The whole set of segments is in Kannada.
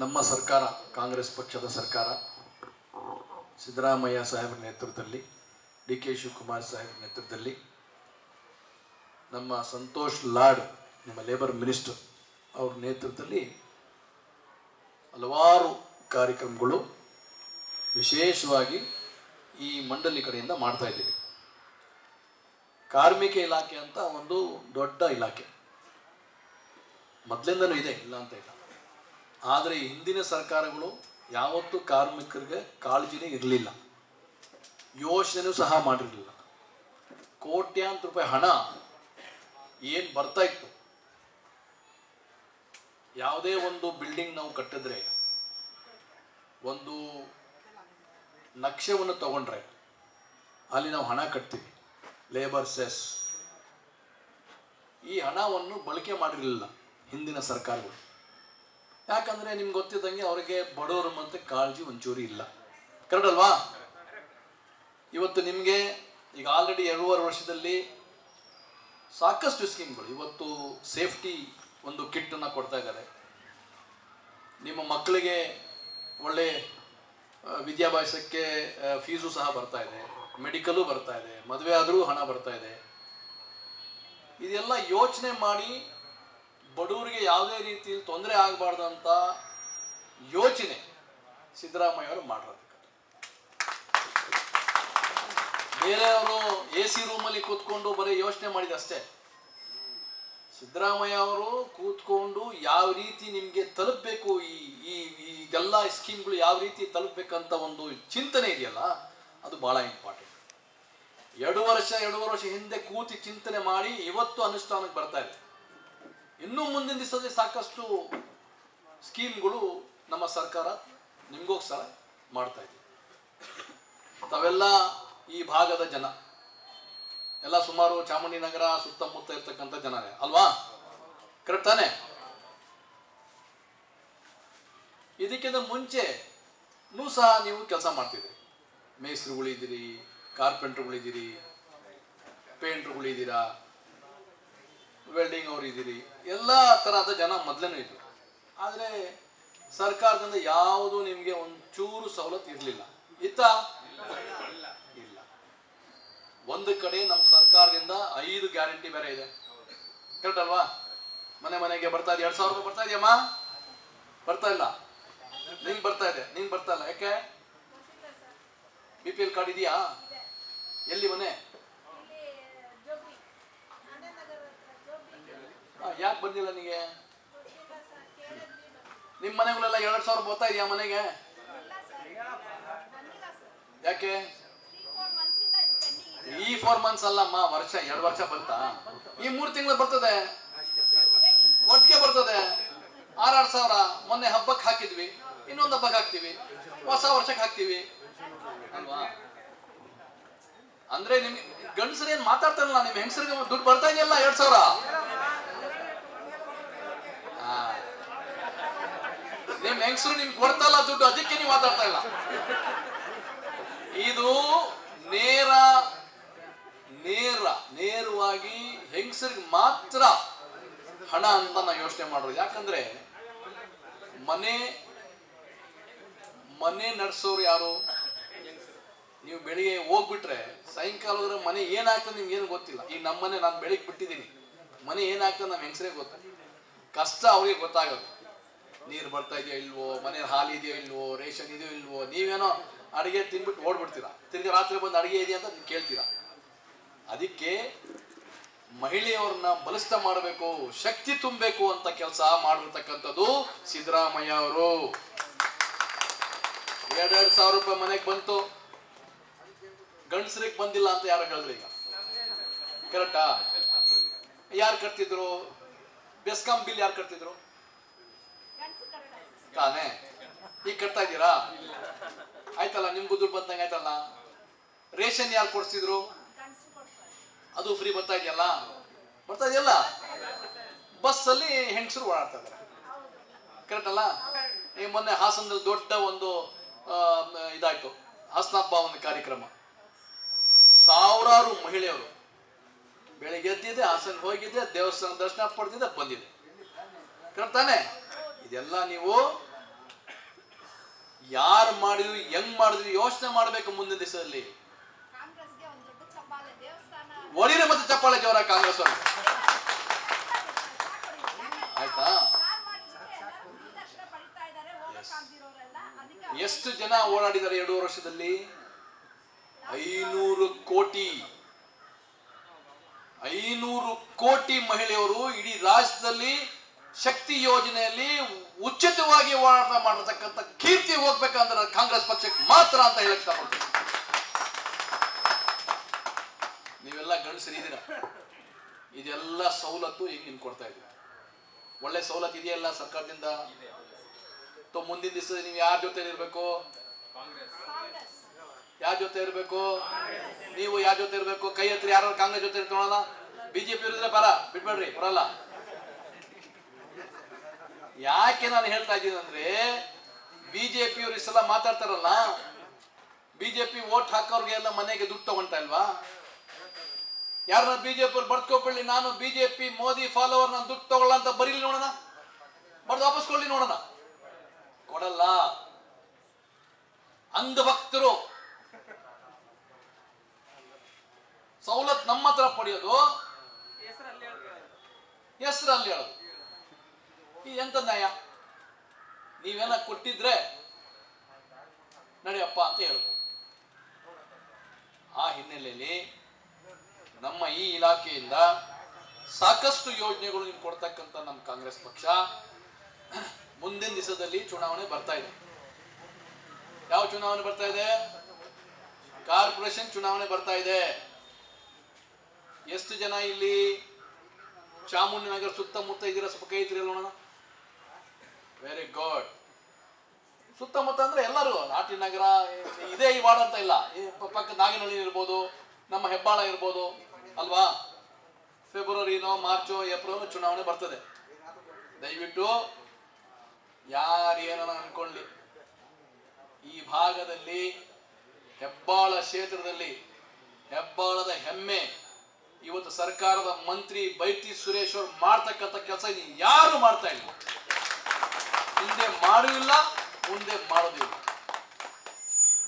ನಮ್ಮ ಸರ್ಕಾರ, ಕಾಂಗ್ರೆಸ್ ಪಕ್ಷದ ಸರ್ಕಾರ, ಸಿದ್ದರಾಮಯ್ಯ ಸಾಹೇಬರ ನೇತೃತ್ವದಲ್ಲಿ, ಡಿ ಕೆ ಶಿವಕುಮಾರ್ ಸಾಹೇಬರ ನೇತೃತ್ವದಲ್ಲಿ, ನಮ್ಮ ಸಂತೋಷ್ ಲಾಡ್ ನಮ್ಮ ಲೇಬರ್ ಮಿನಿಸ್ಟರ್ ಅವ್ರ ನೇತೃತ್ವದಲ್ಲಿ ಹಲವಾರು ಕಾರ್ಯಕ್ರಮಗಳು ವಿಶೇಷವಾಗಿ ಈ ಮಂಡಳಿ ಕಡೆಯಿಂದ ಮಾಡ್ತಾ ಇದ್ದೀವಿ. ಕಾರ್ಮಿಕ ಇಲಾಖೆ ಅಂತ ಒಂದು ದೊಡ್ಡ ಇಲಾಖೆ ಮೊದಲಿಂದನೂ ಇದೆ, ಇಲ್ಲ ಅಂತ ಇಲ್ಲ. ಆದರೆ ಹಿಂದಿನ ಸರ್ಕಾರಗಳು ಯಾವತ್ತೂ ಕಾರ್ಮಿಕರಿಗೆ ಕಾಳಜಿನೇ ಇರಲಿಲ್ಲ, ಯೋಚನೆಯೂ ಸಹ ಮಾಡಿರಲಿಲ್ಲ. ಕೋಟ್ಯಾಂತರ ರೂಪಾಯಿ ಹಣ ಏನು ಬರ್ತಾ ಇತ್ತು, ಯಾವುದೇ ಒಂದು ಬಿಲ್ಡಿಂಗ್ ನಾವು ಕಟ್ಟಿದ್ರೆ, ಒಂದು ನಕ್ಷೆವನ್ನು ತಗೊಂಡ್ರೆ ಅಲ್ಲಿ ನಾವು ಹಣ ಕಟ್ತೀವಿ, ಲೇಬರ್ ಸೆಸ್. ಈ ಹಣವನ್ನು ಬಳಕೆ ಮಾಡಿರಲಿಲ್ಲ ಹಿಂದಿನ ಸರ್ಕಾರಗಳು. ಯಾಕಂದರೆ ನಿಮ್ಗೆ ಗೊತ್ತಿದ್ದಂಗೆ ಅವರಿಗೆ ಬಡವರು ಮತ್ತು ಕಾಳಜಿ ಒಂಚೂರು ಇಲ್ಲ. ಕರೆಕ್ಟ್ ಅಲ್ವಾ? ಇವತ್ತು ನಿಮಗೆ ಈಗ ಆಲ್ರೆಡಿ 2.5 ವರ್ಷದಲ್ಲಿ ಸಾಕಷ್ಟು ಸ್ಕೀಮ್ಗಳು, ಇವತ್ತು ಸೇಫ್ಟಿ ಒಂದು ಕಿಟ್ಟನ್ನು ಕೊಡ್ತಾ ಇದ್ದಾರೆ. ನಿಮ್ಮ ಮಕ್ಕಳಿಗೆ ಒಳ್ಳೆ ವಿದ್ಯಾಭ್ಯಾಸಕ್ಕೆ ಫೀಸು ಸಹ ಬರ್ತಾ ಇದೆ, ಮೆಡಿಕಲು ಬರ್ತಾ ಇದೆ, ಮದುವೆ ಆದರೂ ಹಣ ಬರ್ತಾ ಇದೆ. ಇದೆಲ್ಲ ಯೋಚನೆ ಮಾಡಿ ಬಡವರಿಗೆ ಯಾವುದೇ ರೀತಿಯಲ್ಲಿ ತೊಂದರೆ ಆಗಬಾರ್ದಂತ ಯೋಚನೆ ಸಿದ್ದರಾಮಯ್ಯ ಅವರು ಮಾಡಿರೋದು. ಬೇರೆಯವರು AC ರೂಮಲ್ಲಿ ಕೂತ್ಕೊಂಡು ಬರೀ ಯೋಚನೆ ಮಾಡಿದ ಅಷ್ಟೇ. ಸಿದ್ದರಾಮಯ್ಯ ಅವರು ಕೂತ್ಕೊಂಡು ಯಾವ ರೀತಿ ನಿಮಗೆ ತಲುಪಬೇಕು, ಇದೆಲ್ಲ ಸ್ಕೀಮ್ಗಳು ಯಾವ ರೀತಿ ತಲುಪಬೇಕಂತ ಒಂದು ಚಿಂತನೆ ಇದೆಯಲ್ಲ, ಅದು ಭಾಳ ಇಂಪಾರ್ಟೆಂಟ್. 2 ವರ್ಷ ಹಿಂದೆ ಕೂತಿ ಚಿಂತನೆ ಮಾಡಿ ಇವತ್ತು ಅನುಷ್ಠಾನಕ್ಕೆ ಬರ್ತಾ ಇದೆ. ಇನ್ನೂ ಮುಂದಿನ ದಿವಸದಲ್ಲಿ ಸಾಕಷ್ಟು ಸ್ಕೀಮ್ಗಳು ನಮ್ಮ ಸರ್ಕಾರ ನಿಮಗೋಸ್ಕರ ಮಾಡ್ತಾ ಇದೆ. ತಾವೆಲ್ಲ ಈ ಭಾಗದ ಜನ ಎಲ್ಲ ಸುಮಾರು ಚಾಮುಂಡಿನಗರ ಸುತ್ತಮುತ್ತ ಇರ್ತಕ್ಕಂಥ ಜನರೇ ಅಲ್ವಾ? ಕರೆಕ್ಟ್ ತಾನೆ? ಇದಕ್ಕಿಂತ ಮುಂಚೆನೂ ಸಹ ನೀವು ಕೆಲಸ ಮಾಡ್ತಿದ್ರಿ. ಮೇಸ್ತ್ರಿಗಳಿದ್ದೀರಿ, ಕಾರ್ಪೆಂಟ್ರುಗಳಿದ್ದೀರಿ, ಪೇಂಟ್ರುಗಳಿದ್ದೀರಾ, ವೆಲ್ಡಿಂಗ್ ಅವರು ಇದ್ದೀರಿ, ಎಲ್ಲ ಥರದ ಜನ ಮೊದಲೇನೂ ಇದ್ರು. ಆದರೆ ಸರ್ಕಾರದಿಂದ ಯಾವುದು ನಿಮಗೆ ಒಂಚೂರು ಸವಲತ್ತು ಇರಲಿಲ್ಲ. ಇಲ್ಲ. ಒಂದು ಕಡೆ ನಮ್ಮ ಸರ್ಕಾರದಿಂದ 5 ಗ್ಯಾರಂಟಿ ಬೇರೆ ಇದೆ. ಕರೆಕ್ಟ್ ಅಲ್ವಾ? ಮನೆಗೆ ಬರ್ತಾ ಇದೆ, 2,000 ರೂಪಾಯಿ ಬರ್ತಾ ಇದೆಯಮ್ಮ? ಬರ್ತಾ ಇಲ್ಲ. ನಿಂಗೆ ಬರ್ತಾ ಇದೆ, ನಿಂಗೆ ಬರ್ತಾ ಇಲ್ಲ. ಯಾಕೆ? BPL ಕಾರ್ಡ್ ಇದೆಯಾ? ಎಲ್ಲಿ ಮನೆ? ಯಾಕೆ ಬಂದಿಲ್ಲ ನಿಮಗೆ? ನಿಮ್ಮ ಮನೆಗಳೆಲ್ಲ 2,000 ಬರ್ತಾ ಇದೆಯಾ ಮನೆಗೆ? ಯಾಕೆ? 4 ಮಂತ್ಸ್ ಅಲ್ಲಮ್ಮ, ವರ್ಷ 2 ವರ್ಷ ಬಂತಾ? ಈ 3 ತಿಂಗಳು ಬರ್ತದೆ, ಒಟ್ಟಿಗೆ ಬರ್ತದೆ. 6,000 ಮೊನ್ನೆ ಹಬ್ಬಕ್ಕೆ ಹಾಕಿದ್ವಿ, ಇನ್ನೊಂದು ಹಬ್ಬಕ್ಕೆ ಹಾಕ್ತೀವಿ, ಹೊಸ ವರ್ಷಕ್ಕೆ ಹಾಕ್ತೀವಿ ಅಲ್ವಾ? ಅಂದ್ರೆ ನಿಮ್ಗೆ ಗಂಡಸರು ಏನ್ ಮಾತಾಡ್ತಾರಲ್ಲ, ನಿಮ್ ಹೆಂಗಸರಿಗೆ ದುಡ್ಡು ಬರ್ತಾ ಇದೆಯಲ್ಲ 2,000. ನಿಮ್ ಹೆಂಗಸರು ನಿಮ್ಗೆ ಕೊಡ್ತಲ್ಲ ದುಡ್ಡು, ಅದಕ್ಕೆ ನೀವು ಮಾತಾಡ್ತಾ ಇಲ್ಲ. ಇದು ನೇರವಾಗಿ ಹೆಂಗಸರಿಗೆ ಮಾತ್ರ ಹಣ ಅಂತ ನಾವು ಯೋಚನೆ ಮಾಡೋದು. ಯಾಕಂದ್ರೆ ಮನೆ ನಡೆಸೋರು ಯಾರು? ನೀವು ಬೆಳಿಗ್ಗೆ ಹೋಗ್ಬಿಟ್ರೆ ಸಾಯಂಕಾಲ ಮನೆ ಏನಾಗ್ತದೆ ನಿಮ್ಗೆ ಏನು ಗೊತ್ತಿಲ್ಲ. ಈಗ ನಮ್ಮ ಮನೆ ನಾನು ಬೆಳಿಗ್ಗೆ ಬಿಟ್ಟಿದ್ದೀನಿ, ಮನೆ ಏನಾಗ್ತದೆ ನಮ್ಮ ಹೆಂಗಸರಿಗೆ ಗೊತ್ತ. ಕಷ್ಟ ಅವ್ರಿಗೆ ಗೊತ್ತಾಗೋದು. ನೀರು ಬರ್ತಾ ಇದೆಯೋ ಇಲ್ವೋ, ಮನೇಲಿ ಹಾಲು ಇದೆಯೋ ಇಲ್ವೋ, ರೇಷನ್ ಇದೆಯೋ ಇಲ್ವೋ. ನೀವೇನೋ ಅಡುಗೆ ತಿನ್ಬಿಟ್ಟು ಓಡ್ಬಿಡ್ತೀರಾ, ತಿರ್ಗಿ ರಾತ್ರಿ ಬಂದು ಅಡುಗೆ ಇದೆಯಾ ಅಂತ ನೀವು ಕೇಳ್ತೀರಾ. ಅದಕ್ಕೆ ಮಹಿಳೆಯವ್ರನ್ನ ಬಲಿಷ್ಠ ಮಾಡಬೇಕು, ಶಕ್ತಿ ತುಂಬಬೇಕು ಅಂತ ಕೆಲಸ ಮಾಡಿರ್ತಕ್ಕಂಥದ್ದು ಸಿದ್ದರಾಮಯ್ಯ ಅವರು. 2,000 ರೂಪಾಯಿ ಮನೆಗೆ ಬಂತು, ಗಂಡಸರಿಗೆ ಬಂದಿಲ್ಲ ಅಂತ ಯಾರು ಹೇಳಿದ್ರು? ಈಗ ಕರೆಕ್ಟಾ? ಯಾರು ಕಟ್ತಿದ್ರು? ಬೆಸ್ಕಾಂ ಬಿಲ್ ಯಾರು ಕಟ್ತಿದ್ರು ತಾನೇ? ಈಗ ಕಟ್ತಾ ಇದ್ದೀರಾ? ಆಯ್ತಲ್ಲ, ನಿಮ್ಗೂ ದುಡ್ಡು ಬಂದಂಗೆ ಆಯ್ತಲ್ಲ. ರೇಷನ್ ಯಾರು ಕೊಡ್ಸಿದ್ರು? ಅದು ಫ್ರೀ ಬರ್ತಾ ಇದೆಯಲ್ಲ, ಬರ್ತಾ ಇದೆಯಲ್ಲ. ಬಸ್ಸಲ್ಲಿ ಹೆಂಗಸರು ಓಡಾಡ್ತಾ ಇದ್ದಾರೆ. ಕರೆಕ್ಟ್ ಅಲ್ಲ? ಈ ಮೊನ್ನೆ ಹಾಸನದಲ್ಲಿ ದೊಡ್ಡ ಒಂದು ಇದಾಯ್ತು, ಹಾಸನಾಂಬ ಒಂದು ಕಾರ್ಯಕ್ರಮ. 1000 ಮಹಿಳೆಯರು ಬೆಳಿಗ್ಗೆ ಎದ್ದಿದೆ, ಹಾಸನಕ್ಕೆ ಹೋಗಿದೆ, ದೇವಸ್ಥಾನ ದರ್ಶನ ಪಡೆದಿದೆ, ಬಂದಿದೆ. ಕರೆಕ್ಟ್ ತಾನೆ? ಇದೆಲ್ಲ ನೀವು ಯಾರು ಮಾಡಿದ್ರು ಹೆಂಗ್ ಮಾಡಿದ್ರು ಯೋಚನೆ ಮಾಡಬೇಕು ಮುಂದಿನ ದಿವಸದಲ್ಲಿ. ಒಳಿರೆ ಮತ್ತೆ ಚಪ್ಪಾಳೆ ಜೋರ ಕಾಂಗ್ರೆಸ್ ಅವರು, ಆಯ್ತಾ? ಎಷ್ಟು ಜನ ಓಡಾಡಿದ್ದಾರೆ 2 ವರ್ಷದಲ್ಲಿ? 500 ಕೋಟಿ ಮಹಿಳೆಯರು ಇಡೀ ರಾಜ್ಯದಲ್ಲಿ ಶಕ್ತಿ ಯೋಜನೆಯಲ್ಲಿ ಉಚಿತವಾಗಿ ಓಡಾಟ ಮಾಡತಕ್ಕಂಥ ಕೀರ್ತಿ ಹೋಗ್ಬೇಕಂದ್ರೆ ಕಾಂಗ್ರೆಸ್ ಪಕ್ಷಕ್ಕೆ ಮಾತ್ರ ಅಂತ ಹೇಳಕ್ ಇಷ್ಟಪಡ್ತೀನಿ. ನೀವೆಲ್ಲ ಗಂಡಸರಿದ್ದೀರ, ಇದೆಲ್ಲ ಸವಲತ್ತು ಈಗ ನಿಮ್ಗೆ ಕೊಡ್ತಾ ಇದ್ದೀವಿ. ಒಳ್ಳೆ ಸವಲತ್ತು ಇದೆಯಲ್ಲ ಸರ್ಕಾರದಿಂದ. ಮುಂದಿನ ದಿವಸ ನೀವು ಯಾರ ಜೊತೆ ಇರಬೇಕು? ಯಾರ ಜೊತೆ ಇರಬೇಕು? ನೀವು ಯಾರ ಜೊತೆ ಇರಬೇಕು? ಕೈ ಹತ್ರ ಯಾರು ಕಾಂಗ್ರೆಸ್ ಜೊತೆ ಇರ್ತಾವಲ್ಲ. ಬಿಜೆಪಿ ಇರಿದ್ರೆ ಬರ ಬಿಡ್ಬೇಡ್ರಿ, ಬರಲ್ಲ. ಯಾಕೆ ನಾನು ಹೇಳ್ತಾ ಇದ್ದೀನಿ ಅಂದ್ರೆ, ಬಿಜೆಪಿಯವರು ಇಷ್ಟೆಲ್ಲ ಮಾತಾಡ್ತಾರಲ್ಲ, ಬಿಜೆಪಿ ವೋಟ್ ಹಾಕೋರ್ಗೆ ಎಲ್ಲ ಮನೆಗೆ ದುಡ್ಡು ತಗೊಂತಾ ಇಲ್ವಾ? ಯಾರನ್ನ ಬಿಜೆಪಿ ಅವ್ರು ಬರ್ತ್ಕೊಬಿಡ್ಲಿ, ನಾನು ಬಿಜೆಪಿ ಮೋದಿ ಫಾಲೋವರ್, ನಾನು ದುಡ್ಡು ತಗೊಳ್ಳ ಅಂತ ಬರೀಲಿ ನೋಡೋಣ, ಬರ್ದು ವಾಪಸ್ ಕೊಡ್ಲಿ ನೋಡೋಣ. ಕೊಡಲ್ಲ. ಅಂಧಭಕ್ತರು ಸವಲತ್ತು ನಮ್ಮ ಹತ್ರ ಪಡೆಯೋದು, ಹೆಸರಲ್ಲಿ ಹೇಳೋದು, ಈ ಎಂತ ನ್ಯಾಯ? ನೀವೇನ ಕೊಟ್ಟಿದ್ರೆ ನಡೆಯಪ್ಪ ಅಂತ ಹೇಳ್ಬೋದು. ಆ ಹಿನ್ನೆಲೆಯಲ್ಲಿ ನಮ್ಮ ಈ ಇಲಾಖೆಯಿಂದ ಸಾಕಷ್ಟು ಯೋಜನೆಗಳು ನಿಮ್ಗೆ ಕೊಡ್ತಕ್ಕಂಥ ನಮ್ಮ ಕಾಂಗ್ರೆಸ್ ಪಕ್ಷ ಮುಂದಿನ ದಿವಸದಲ್ಲಿ ಚುನಾವಣೆ ಬರ್ತಾ ಇದೆ. ಯಾವ ಚುನಾವಣೆ ಬರ್ತಾ ಇದೆ? ಕಾರ್ಪೊರೇಷನ್ ಚುನಾವಣೆ ಬರ್ತಾ ಇದೆ. ಎಷ್ಟು ಜನ ಇಲ್ಲಿ ಚಾಮುಂಡಿನಗರ ಸುತ್ತಮುತ್ತ ಇದ್ದೀರಾ? ಸ್ವಲ್ಪ ಕೈ ಐತ್ರಿ ನೋಡೋಣ. Very good. ಸುತ್ತಮುತ್ತ ಅಂದ್ರೆ ಎಲ್ಲರೂ ನಾಟಿನಗರ ಇದೇ ಈ ವಾರ್ಡ್ ಅಂತ ಇಲ್ಲ, ಪಕ್ಕ ನಾಗಿನಹಳ್ಳಿ ಇರ್ಬೋದು, ನಮ್ಮ ಹೆಬ್ಬಾಳ ಇರ್ಬೋದು ಅಲ್ವಾ? ಫೆಬ್ರವರಿನೋ ಮಾರ್ಚೋ ಏಪ್ರಿಲ್ ಚುನಾವಣೆ ಬರ್ತದೆ. ದಯವಿಟ್ಟು ಯಾರೇನ ಅನ್ಕೊಳ್ಳಿ, ಈ ಭಾಗದಲ್ಲಿ ಹೆಬ್ಬಾಳ ಕ್ಷೇತ್ರದಲ್ಲಿ ಹೆಬ್ಬಾಳದ ಹೆಮ್ಮೆ ಇವತ್ತು ಸರ್ಕಾರದ ಮಂತ್ರಿ ಬೈತಿ ಸುರೇಶ್ ಅವರು ಮಾಡ್ತಕ್ಕಂಥ ಕೆಲಸ ಯಾರು ಮಾಡ್ತಾ ಇಲ್ಲ. ಹಿಂದೆ ಮಾಡುವಿಲ್ಲ, ಮುಂದೆ ಮಾಡೋದಿಲ್ಲ.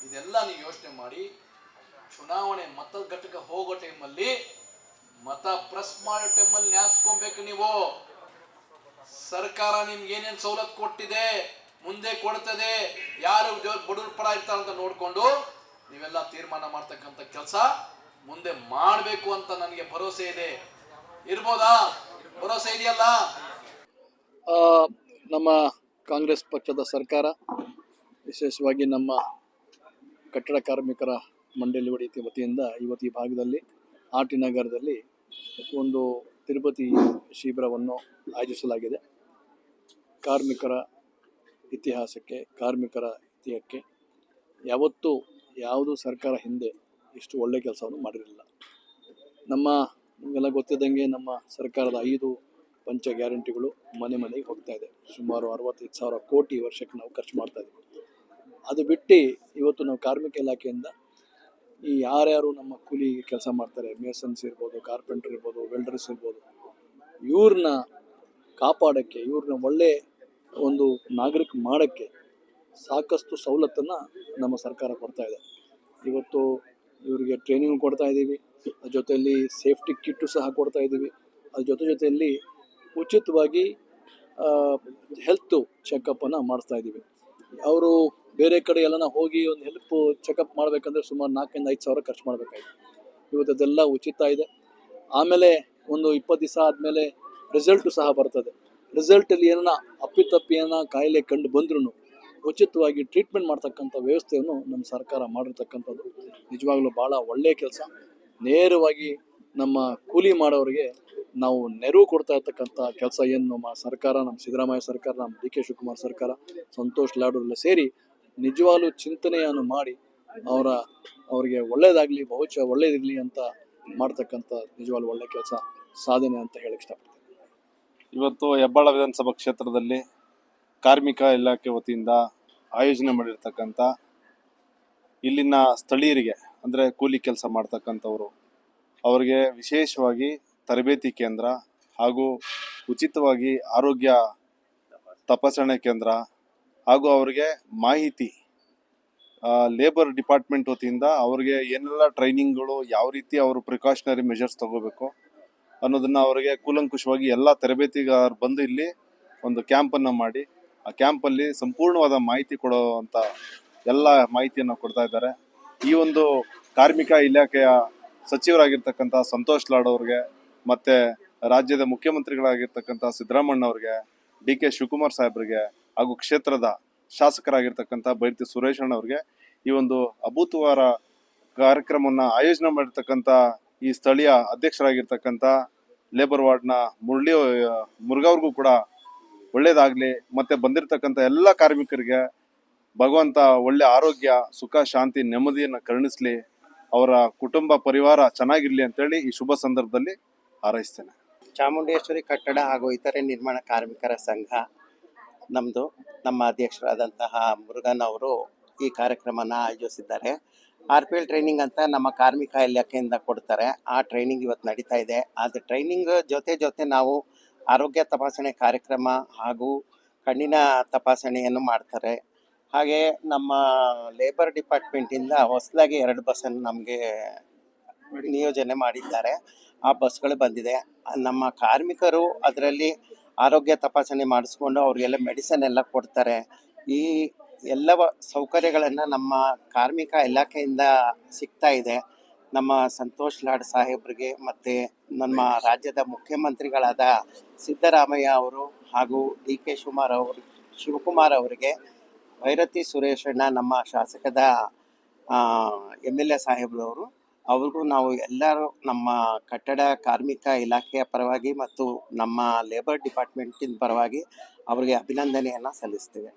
ಇದೆಲ್ಲ ನೀವು ಯೋಚನೆ ಮಾಡಿ, ಚುನಾವಣೆ ಮತಗಟ್ಟಕ್ಕೆ ಹೋಗೋ ಟೈಮಲ್ಲಿ, ಮತ ಪ್ರೆಸ್ ಮಾಡೋ ಟೈಮಲ್ಲಿ ನ್ಯಾಸ್ಕೊಬೇಕು. ನೀವು ಸರ್ಕಾರ ನಿಮ್ಗೆ ಏನೇನು ಸವಲತ್ತು ಕೊಟ್ಟಿದೆ, ಮುಂದೆ ಕೊಡ್ತದೆ, ಯಾರು ಬಡವ್ರ ಪರ ಇರ್ತಾರಂತ ನೋಡ್ಕೊಂಡು ನೀವೆಲ್ಲ ತೀರ್ಮಾನ ಮಾಡ್ತಕ್ಕಂಥ ಕೆಲಸ ಮುಂದೆ ಮಾಡಬೇಕು ಅಂತ ನನಗೆ ಭರವಸೆ ಇದೆ. ಇರ್ಬೋದಾ? ಭರವಸೆ ಇದೆಯಲ್ಲ? ನಮ್ಮ ಕಾಂಗ್ರೆಸ್ ಪಕ್ಷದ ಸರ್ಕಾರ, ವಿಶೇಷವಾಗಿ ನಮ್ಮ ಕಟ್ಟಡ ಕಾರ್ಮಿಕರ ಮಂಡಳಿ ವತಿಯಿಂದ ಇವತ್ತು ಈ ಭಾಗದಲ್ಲಿ ಆಟಿನಗರದಲ್ಲಿ ಒಂದು ತಿರುಪತಿ ಶಿಬಿರವನ್ನು ಆಯೋಜಿಸಲಾಗಿದೆ. ಕಾರ್ಮಿಕರ ಇತಿಹಾಸಕ್ಕೆ, ಕಾರ್ಮಿಕರ ಇತಿಹಾಸಕ್ಕೆ ಯಾವತ್ತೂ ಯಾವುದು ಸರ್ಕಾರ ಹಿಂದೆ ಇಷ್ಟು ಒಳ್ಳೆ ಕೆಲಸವನ್ನು ಮಾಡಿರಲಿಲ್ಲ. ನಿಮಗೆಲ್ಲ ಗೊತ್ತಿದ್ದಂಗೆ ನಮ್ಮ ಸರ್ಕಾರದ 5 ಪಂಚ ಗ್ಯಾರಂಟಿಗಳು ಮನೆ ಮನೆಗೆ ಹೋಗ್ತಾ ಇದೆ. ಸುಮಾರು 65,000 ಕೋಟಿ ವರ್ಷಕ್ಕೆ ನಾವು ಖರ್ಚು ಮಾಡ್ತಾ ಇದ್ದೀವಿ. ಅದು ಬಿಟ್ಟು ಇವತ್ತು ನಾವು ಕಾರ್ಮಿಕ ಇಲಾಖೆಯಿಂದ ಈ ಯಾರ್ಯಾರು ನಮ್ಮ ಕೂಲಿ ಕೆಲಸ ಮಾಡ್ತಾರೆ, ಮೇಸನ್ಸ್ ಇರ್ಬೋದು, ಕಾರ್ಪೆಂಟರ್ ಇರ್ಬೋದು, ವೆಲ್ಡರ್ಸ್ ಇರ್ಬೋದು, ಇವ್ರನ್ನ ಕಾಪಾಡೋಕ್ಕೆ, ಇವ್ರನ್ನ ಒಳ್ಳೆ ಒಂದು ನಾಗರಿಕ ಮಾಡೋಕ್ಕೆ ಸಾಕಷ್ಟು ಸವಲತ್ತನ್ನು ನಮ್ಮ ಸರ್ಕಾರ ಕೊಡ್ತಾ ಇದೆ. ಇವತ್ತು ಇವರಿಗೆ ಟ್ರೈನಿಂಗ್ ಕೊಡ್ತಾ ಇದ್ದೀವಿ, ಅದ್ರ ಜೊತೆಯಲ್ಲಿ ಸೇಫ್ಟಿ ಕಿಟ್ಟು ಸಹ ಕೊಡ್ತಾ ಇದ್ದೀವಿ. ಅದ್ರ ಜೊತೆಯಲ್ಲಿ ಉಚಿತವಾಗಿ ಹೆಲ್ತ್ ಚೆಕಪ್ಪನ್ನು ಮಾಡಿಸ್ತಾ ಇದ್ದೀವಿ. ಅವರು ಬೇರೆ ಕಡೆ ಎಲ್ಲನ ಹೋಗಿ ಒಂದು ಹೆಲ್ಪ್ ಚೆಕಪ್ ಮಾಡಬೇಕಂದ್ರೆ ಸುಮಾರು 4,000 5,000 ಖರ್ಚು ಮಾಡಬೇಕಾಗಿದೆ. ಇವತ್ತು ಅದೆಲ್ಲ ಉಚಿತ ಇದೆ. ಆಮೇಲೆ ಒಂದು 20 ದಿವಸ ಆದಮೇಲೆ ರಿಸಲ್ಟು ಸಹ ಬರ್ತದೆ. ರಿಸಲ್ಟಲ್ಲಿ ಏನನ್ನ ಅಪ್ಪಿತಪ್ಪಿ ಕಾಯಿಲೆ ಕಂಡು ಬಂದ್ರೂ ಉಚಿತವಾಗಿ ಟ್ರೀಟ್ಮೆಂಟ್ ಮಾಡ್ತಕ್ಕಂಥ ವ್ಯವಸ್ಥೆಯನ್ನು ನಮ್ಮ ಸರ್ಕಾರ ಮಾಡಿರ್ತಕ್ಕಂಥದ್ದು ನಿಜವಾಗ್ಲೂ ಭಾಳ ಒಳ್ಳೆಯ ಕೆಲಸ. ನೇರವಾಗಿ ನಮ್ಮ ಕೂಲಿ ಮಾಡೋರಿಗೆ ನಾವು ನೆರವು ಕೊಡ್ತಾ ಇರ್ತಕ್ಕಂಥ ಕೆಲಸ ಏನು ನಮ್ಮ ಸರ್ಕಾರ, ನಮ್ಮ ಸಿದ್ದರಾಮಯ್ಯ ಸರ್ಕಾರ, ನಮ್ಮ ಡಿ.ಕೆ. ಶಿವಕುಮಾರ್ ಸರ್ಕಾರ, ಸಂತೋಷ್ ಲಾಡೂರೆಲ್ಲ ಸೇರಿ ನಿಜವಾಗ್ಲೂ ಚಿಂತನೆಯನ್ನು ಮಾಡಿ ಅವರಿಗೆ ಒಳ್ಳೇದಾಗಲಿ, ಬಹುಶಃ ಒಳ್ಳೇದಿರಲಿ ಅಂತ ಮಾಡ್ತಕ್ಕಂಥ ನಿಜವಾಗ್ಲೂ ಒಳ್ಳೆ ಕೆಲಸ, ಸಾಧನೆ ಅಂತ ಹೇಳಕ್ಕೆ ಇಷ್ಟಪಡ್ತೀನಿ. ಇವತ್ತು ಹೆಬ್ಬಾಳ ವಿಧಾನಸಭಾ ಕ್ಷೇತ್ರದಲ್ಲಿ ಕಾರ್ಮಿಕ ಇಲಾಖೆ ವತಿಯಿಂದ ಆಯೋಜನೆ ಮಾಡಿರ್ತಕ್ಕಂಥ ಇಲ್ಲಿನ ಸ್ಥಳೀಯರಿಗೆ, ಅಂದರೆ ಕೂಲಿ ಕೆಲಸ ಮಾಡ್ತಕ್ಕಂಥವರು, ಅವರಿಗೆ ವಿಶೇಷವಾಗಿ ತರಬೇತಿ ಕೇಂದ್ರ ಹಾಗೂ ಉಚಿತವಾಗಿ ಆರೋಗ್ಯ ತಪಾಸಣೆ ಕೇಂದ್ರ ಹಾಗೂ ಅವರಿಗೆ ಮಾಹಿತಿ ಲೇಬರ್ ಡಿಪಾರ್ಟ್ಮೆಂಟ್ ವತಿಯಿಂದ ಅವ್ರಿಗೆ ಏನೆಲ್ಲ ಟ್ರೈನಿಂಗ್ಗಳು, ಯಾವ ರೀತಿ ಅವರು ಪ್ರಿಕಾಷನರಿ ಮೆಷರ್ಸ್ ತಗೋಬೇಕು ಅನ್ನೋದನ್ನ ಅವರಿಗೆ ಕೂಲಂಕುಷವಾಗಿ ಎಲ್ಲ ತರಬೇತಿಗಾರರು ಬಂದು ಇಲ್ಲಿ ಒಂದು ಕ್ಯಾಂಪನ್ನು ಮಾಡಿ ಆ ಕ್ಯಾಂಪಲ್ಲಿ ಸಂಪೂರ್ಣವಾದ ಮಾಹಿತಿ ಕೊಡುವಂಥ ಎಲ್ಲ ಮಾಹಿತಿಯನ್ನು ಕೊಡ್ತಾ ಇದ್ದಾರೆ. ಈ ಒಂದು ಕಾರ್ಮಿಕ ಇಲಾಖೆಯ ಸಚಿವರಾಗಿರ್ತಕ್ಕಂಥ ಸಂತೋಷ್ ಲಾಡ್ ಅವ್ರಿಗೆ, ಮತ್ತು ರಾಜ್ಯದ ಮುಖ್ಯಮಂತ್ರಿಗಳಾಗಿರ್ತಕ್ಕಂಥ ಸಿದ್ದರಾಮಣ್ಣ ಅವ್ರಿಗೆ, ಡಿ ಕೆ ಶಿವಕುಮಾರ್ ಸಾಹೇಬ್ರಿಗೆ, ಹಾಗೂ ಕ್ಷೇತ್ರದ ಶಾಸಕರಾಗಿರ್ತಕ್ಕಂಥ ಬೈರತಿ ಸುರೇಶಣ್ಣ ಅವ್ರಿಗೆ ಈ ಒಂದು ಅಭೂತವಾರ ಕಾರ್ಯಕ್ರಮವನ್ನು ಆಯೋಜನೆ ಮಾಡಿರ್ತಕ್ಕಂಥ ಈ ಸ್ಥಳೀಯ ಅಧ್ಯಕ್ಷರಾಗಿರ್ತಕ್ಕಂಥ ಲೇಬರ್ ವಾರ್ಡ್ನ ಮುರುಘವ್ರಿಗೂ ಕೂಡ ಒಳ್ಳೇದಾಗಲಿ. ಮತ್ತು ಬಂದಿರತಕ್ಕಂಥ ಎಲ್ಲ ಕಾರ್ಮಿಕರಿಗೆ ಭಗವಂತ ಒಳ್ಳೆ ಆರೋಗ್ಯ, ಸುಖ, ಶಾಂತಿ, ನೆಮ್ಮದಿಯನ್ನು ಕರುಣಿಸಲಿ, ಅವರ ಕುಟುಂಬ ಪರಿವಾರ ಚೆನ್ನಾಗಿರಲಿ ಅಂತೇಳಿ ಈ ಶುಭ ಸಂದರ್ಭದಲ್ಲಿ ಹಾರೈಸ್ತೇನೆ. ಚಾಮುಂಡೇಶ್ವರಿ ಕಟ್ಟಡ ಹಾಗೂ ಇತರೆ ನಿರ್ಮಾಣ ಕಾರ್ಮಿಕರ ಸಂಘ ನಮ್ಮದು, ನಮ್ಮ ಅಧ್ಯಕ್ಷರಾದಂತಹ ಮುರುಗನ್ ಅವರು ಈ ಕಾರ್ಯಕ್ರಮನ ಆಯೋಜಿಸಿದ್ದಾರೆ. RPL ಟ್ರೈನಿಂಗ್ ಅಂತ ನಮ್ಮ ಕಾರ್ಮಿಕ ಇಲಾಖೆಯಿಂದ ಕೊಡ್ತಾರೆ. ಆ ಟ್ರೈನಿಂಗ್ ಇವತ್ತು ನಡೀತಾ ಇದೆ. ಅದು ಟ್ರೈನಿಂಗ್ ಜೊತೆ ನಾವು ಆರೋಗ್ಯ ತಪಾಸಣೆ ಕಾರ್ಯಕ್ರಮ ಹಾಗೂ ಕಣ್ಣಿನ ತಪಾಸಣೆಯನ್ನು ಮಾಡ್ತಾರೆ. ಹಾಗೆ ನಮ್ಮ ಲೇಬರ್ ಡಿಪಾರ್ಟ್ಮೆಂಟಿಂದ ಹೊಸದಾಗಿ 2 ಬಸ್ಸನ್ನು ನಮಗೆ ನಿಯೋಜನೆ ಮಾಡಿದ್ದಾರೆ. ಆ ಬಸ್ಗಳು ಬಂದಿದೆ. ನಮ್ಮ ಕಾರ್ಮಿಕರು ಅದರಲ್ಲಿ ಆರೋಗ್ಯ ತಪಾಸಣೆ ಮಾಡಿಸ್ಕೊಂಡು ಅವ್ರಿಗೆಲ್ಲ ಮೆಡಿಸಿನ್ ಎಲ್ಲ ಕೊಡ್ತಾರೆ. ಈ ಎಲ್ಲ ಸೌಕರ್ಯಗಳನ್ನು ನಮ್ಮ ಕಾರ್ಮಿಕ ಇಲಾಖೆಯಿಂದ ಸಿಗ್ತಾ ಇದೆ. ನಮ್ಮ ಸಂತೋಷ್ ಲಾಡ್ ಸಾಹೇಬ್ರಿಗೆ ಮತ್ತು ನಮ್ಮ ರಾಜ್ಯದ ಮುಖ್ಯಮಂತ್ರಿಗಳಾದ ಸಿದ್ದರಾಮಯ್ಯ ಅವರು ಹಾಗೂ ಡಿ ಕೆ ಶಿವಕುಮಾರ್ ಅವರಿಗೆ, ಬೈರತಿ ಸುರೇಶಣ್ಣ ನಮ್ಮ ಶಾಸಕದ MLA ಸಾಹೇಬ್ರವರು, ಅವ್ರಿಗೂ ನಾವು ಎಲ್ಲರೂ ನಮ್ಮ ಕಟ್ಟಡ ಕಾರ್ಮಿಕ ಇಲಾಖೆಯ ಪರವಾಗಿ ಮತ್ತು ನಮ್ಮ ಲೇಬರ್ ಡಿಪಾರ್ಟ್ಮೆಂಟಿನ ಪರವಾಗಿ ಅವರಿಗೆ ಅಭಿನಂದನೆಯನ್ನು ಸಲ್ಲಿಸ್ತೇವೆ.